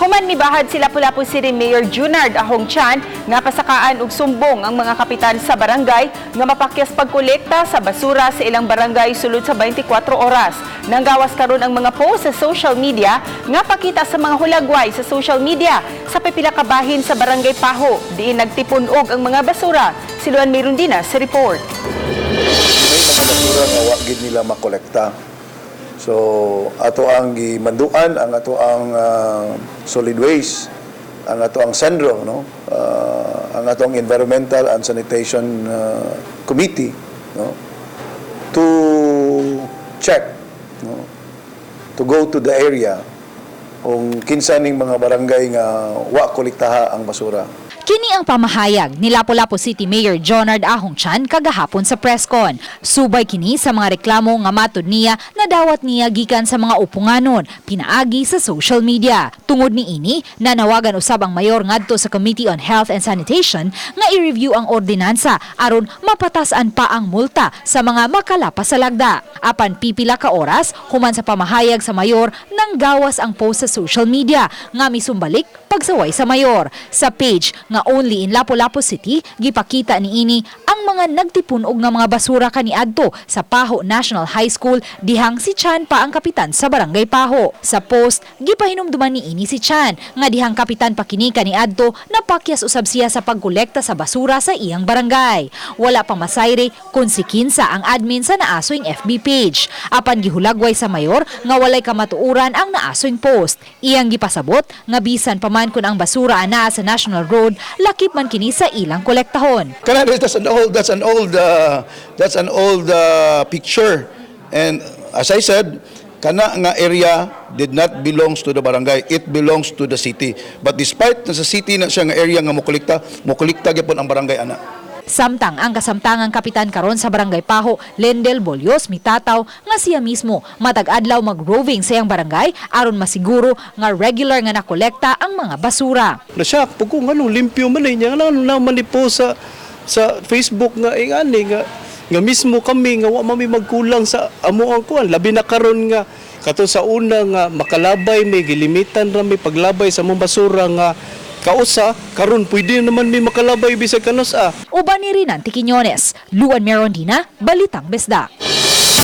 Human mibahad sila Lapu-Lapu City Mayor Junard Ahongchan nga pasakaan og sumbong ang mga kapitan sa barangay nga mapakyas pagkolekta sa basura sa ilang barangay sulod sa 24 oras. Nanggawas karon ang mga post sa social media nga pakita sa mga hulagway sa social media sa pipila ka bahin sa Barangay Paho diin nagtipunog ang mga basura. Si Luan Mayrundina sa report. May mga basura nga wa gid nila makolekta. So ato ang gimanduan ang ato ang solid waste, ang ato ang Sendro, no? Ang ato ang Environmental and Sanitation Committee, no? To check, no? To go to the area kung kinsa ning mga barangay nga wa kolektaha ang basura. Kini ang pamahayag ni Lapu-Lapu City Mayor Junard Ahongchan kagahapon sa presscon. Subay kini sa mga reklamo nga matud niya na dawat niya gikan sa mga upunganon, pinaagi sa social media. Tungod ni ini, nanawagan usab ang mayor ngadto sa Committee on Health and Sanitation nga i-review ang ordinansa aron mapatasan pa ang multa sa mga makalapas sa lagda. Apan pipila ka oras human sa pamahayag sa mayor nang gawas ang post sa social media nga misumbalik pagsaway sa mayor. Sa page nga only in Lapu-Lapu City, gipakita ni ini ang mga nagtipunog nga mga basura kaniadto sa Paho National High School dihang si Chan pa ang kapitan sa Barangay Paho. Sa post, gipahinumduman ni ini si Chan nga dihang kapitan pa kini kaniadto napakyas usab siya sa pagkolekta sa basura sa iyang barangay. Wala pang masayre kung si kinsa ang admin sa naasoing FB page. Apan gihulagway sa mayor nga walay kamatuuran ang naasoing post. Iyang gipasabot nga bisan pa man kun ang basura anaa sa National Road, lakip man kini sa ilang kolektahon. That's an old picture, and as I said, kana nga area did not belongs to the barangay, it belongs to the city. But despite na sa city na siya nga area nga mokolekta gyapon ang barangay ana. Samtang ang kasamtangang kapitan karon sa Barangay Paho, Lendel Bolyos, mitataw nga siya mismo matag-adlaw mag-roving sa iyang barangay aron masiguro nga regular nga nakolekta ang mga basura. Nasyak po kung limpyo man niya nga naman po sa Facebook nga ingani nga mismo kami nga wa mami magkulang sa amo ang kuan labi na karon nga kato sa una nga makalabay may gilimitan ra may paglabay sa mga basura nga kausa karon pwede naman may makalabay bisag kanos. Uban ni Rinan Tiquiñones, Luan Mayrundina, Balitang Besda.